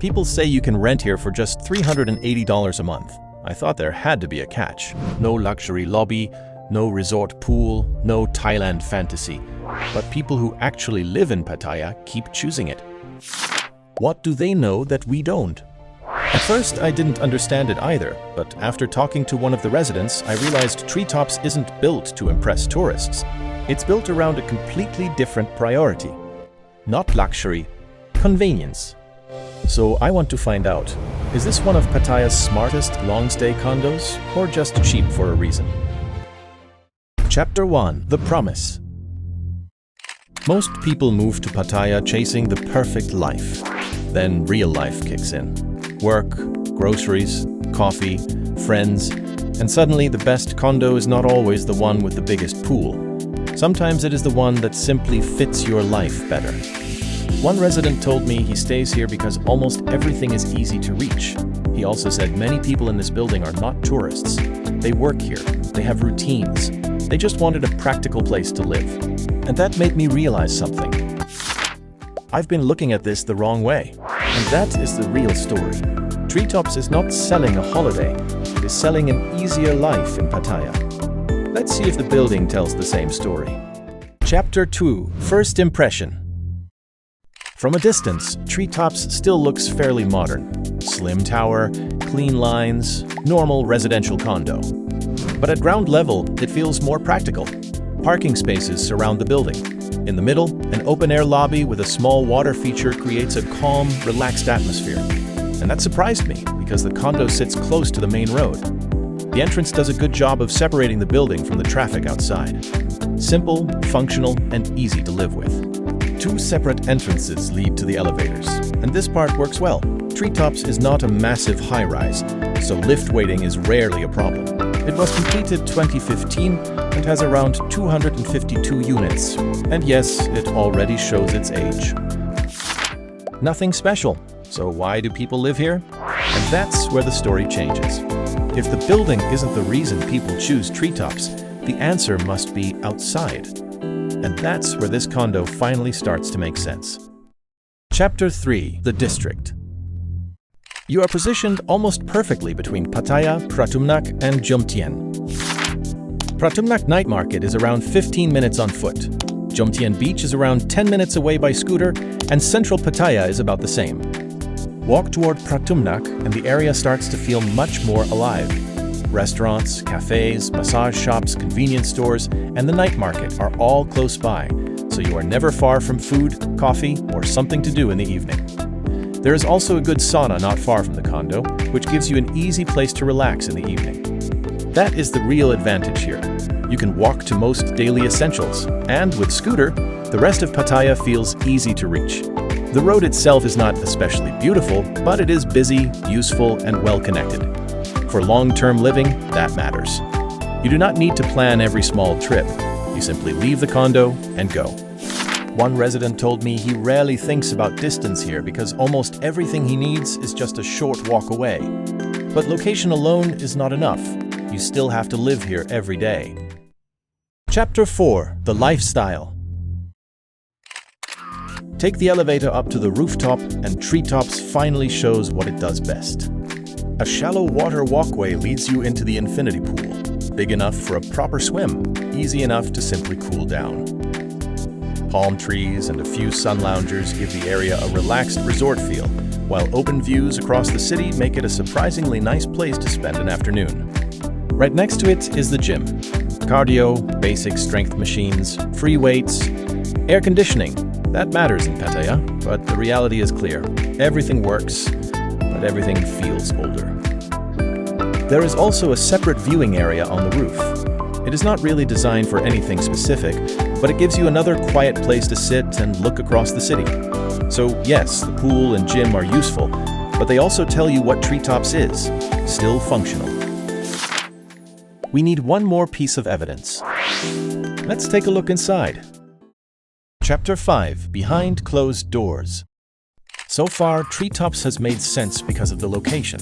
People say you can rent here for just $380 a month. I thought there had to be a catch. No luxury lobby, no resort pool, no Thailand fantasy. But people who actually live in Pattaya keep choosing it. What do they know that we don't? At first, I didn't understand it either, but after talking to one of the residents, I realized Treetops isn't built to impress tourists. It's built around a completely different priority. Not luxury, convenience. So I want to find out, is this one of Pattaya's smartest long-stay condos, or just cheap for a reason? Chapter 1. The Promise. Most people move to Pattaya chasing the perfect life. Then real life kicks in. Work, groceries, coffee, friends, and suddenly the best condo is not always the one with the biggest pool. Sometimes it is the one that simply fits your life better. One resident told me he stays here because almost everything is easy to reach. He also said many people in this building are not tourists. They work here, they have routines. They just wanted a practical place to live. And that made me realize something. I've been looking at this the wrong way. And that is the real story. Treetops is not selling a holiday. It is selling an easier life in Pattaya. Let's see if the building tells the same story. Chapter 2. First Impression. From a distance, Treetops still looks fairly modern. Slim tower, clean lines, normal residential condo. But at ground level, it feels more practical. Parking spaces surround the building. In the middle, an open-air lobby with a small water feature creates a calm, relaxed atmosphere. And that surprised me, because the condo sits close to the main road. The entrance does a good job of separating the building from the traffic outside. Simple, functional, and easy to live with. 2 separate entrances lead to the elevators, and this part works well. Treetops is not a massive high-rise, so lift waiting is rarely a problem. It was completed 2015 and has around 252 units. And yes, it already shows its age. Nothing special. So why do people live here? And that's where the story changes. If the building isn't the reason people choose Treetops, the answer must be outside. And that's where this condo finally starts to make sense. Chapter 3. The District. You are positioned almost perfectly between Pattaya, Pratumnak, and Jomtien. Pratumnak night market is around 15 minutes on foot. Jomtien beach is around 10 minutes away by scooter, and central Pattaya is about the same. Walk toward Pratumnak and the area starts to feel much more alive. Restaurants, cafes, massage shops, convenience stores, and the night market are all close by, so you are never far from food, coffee, or something to do in the evening. There is also a good sauna not far from the condo, which gives you an easy place to relax in the evening. That is the real advantage here. You can walk to most daily essentials, and with scooter, the rest of Pattaya feels easy to reach. The road itself is not especially beautiful, but it is busy, useful, and well-connected. For long-term living, that matters. You do not need to plan every small trip. You simply leave the condo and go. One resident told me he rarely thinks about distance here because almost everything he needs is just a short walk away. But location alone is not enough. You still have to live here every day. Chapter 4. The Lifestyle. Take the elevator up to the rooftop and Treetops finally shows what it does best. A shallow water walkway leads you into the infinity pool. Big enough for a proper swim, easy enough to simply cool down. Palm trees and a few sun loungers give the area a relaxed resort feel, while open views across the city make it a surprisingly nice place to spend an afternoon. Right next to it is the gym. Cardio, basic strength machines, free weights, air conditioning. That matters in Pattaya, but the reality is clear. Everything works, but everything feels older. There is also a separate viewing area on the roof. It is not really designed for anything specific, but it gives you another quiet place to sit and look across the city. So yes, the pool and gym are useful, but they also tell you what Treetops is, still functional. We need one more piece of evidence. Let's take a look inside. Chapter 5. Behind Closed Doors. So far, Treetops has made sense because of the location.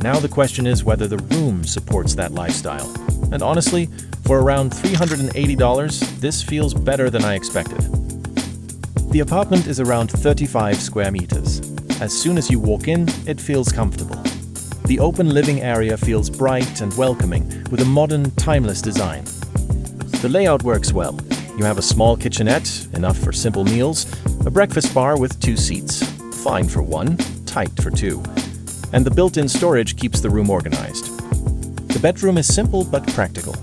Now the question is whether the room supports that lifestyle. And honestly, for around $380, this feels better than I expected. The apartment is around 35 square meters. As soon as you walk in, it feels comfortable. The open living area feels bright and welcoming with a modern, timeless design. The layout works well. You have a small kitchenette, enough for simple meals, a breakfast bar with 2 seats, fine for 1, tight for 2, and the built-in storage keeps the room organized. The bedroom is simple but practical.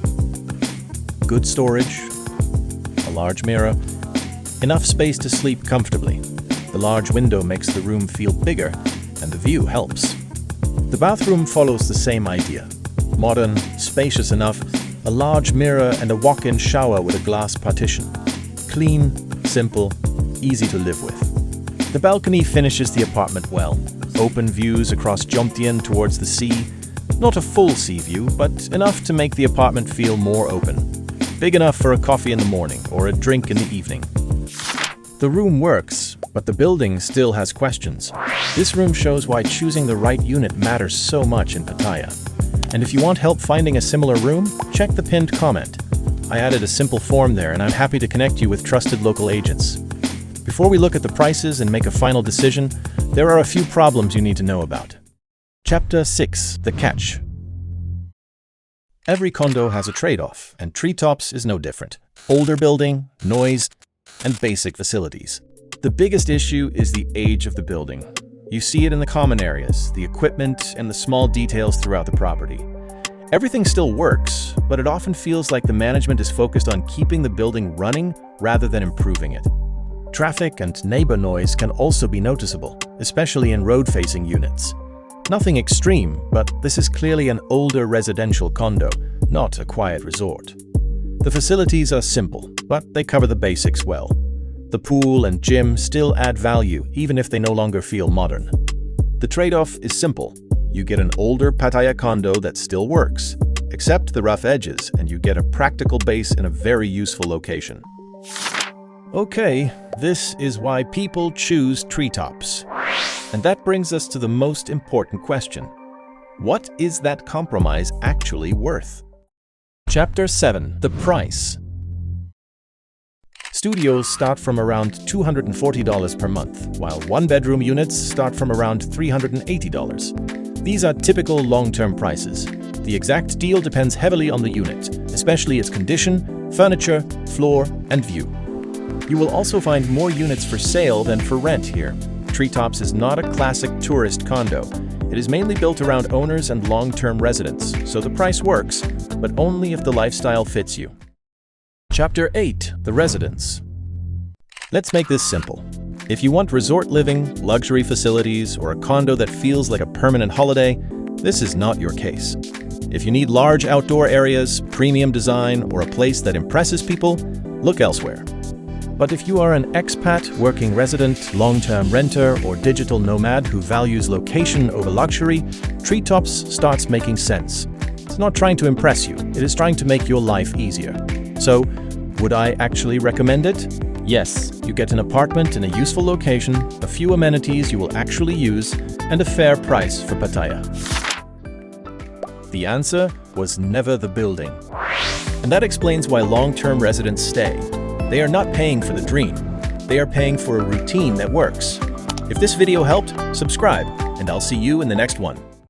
Good storage, a large mirror, enough space to sleep comfortably. The large window makes the room feel bigger, and the view helps. The bathroom follows the same idea. Modern, spacious enough, a large mirror and a walk-in shower with a glass partition. Clean, simple, easy to live with. The balcony finishes the apartment well. Open views across Jomtien towards the sea. Not a full sea view, but enough to make the apartment feel more open. Big enough for a coffee in the morning or a drink in the evening. The room works, but the building still has questions. This room shows why choosing the right unit matters so much in Pattaya. And if you want help finding a similar room, check the pinned comment. I added a simple form there, and I'm happy to connect you with trusted local agents. Before we look at the prices and make a final decision, there are a few problems you need to know about. Chapter 6: The Catch. Every condo has a trade-off, and Treetops is no different. Older building, noise, and basic facilities. The biggest issue is the age of the building. You see it in the common areas, the equipment, and the small details throughout the property. Everything still works, but it often feels like the management is focused on keeping the building running rather than improving it. Traffic and neighbor noise can also be noticeable, especially in road-facing units. Nothing extreme, but this is clearly an older residential condo, not a quiet resort. The facilities are simple, but they cover the basics well. The pool and gym still add value, even if they no longer feel modern. The trade-off is simple. You get an older Pattaya condo that still works. Accept the rough edges, and you get a practical base in a very useful location. Okay, this is why people choose Treetops. And that brings us to the most important question. What is that compromise actually worth? Chapter 7: The Price. Studios start from around $240 per month, while one-bedroom units start from around $380. These are typical long-term prices. The exact deal depends heavily on the unit, especially its condition, furniture, floor, and view. You will also find more units for sale than for rent here. Treetops is not a classic tourist condo. It is mainly built around owners and long-term residents, so the price works, but only if the lifestyle fits you. Chapter 8: The Residence. Let's make this simple. If you want resort living, luxury facilities, or a condo that feels like a permanent holiday, this is not your case. If you need large outdoor areas, premium design, or a place that impresses people, look elsewhere. But if you are an expat, working resident, long-term renter, or digital nomad who values location over luxury, Treetops starts making sense. It's not trying to impress you, it is trying to make your life easier. So, would I actually recommend it? Yes, you get an apartment in a useful location, a few amenities you will actually use, and a fair price for Pattaya. The answer was never the building. And that explains why long-term residents stay. They are not paying for the dream. They are paying for a routine that works. If this video helped, subscribe, and I'll see you in the next one.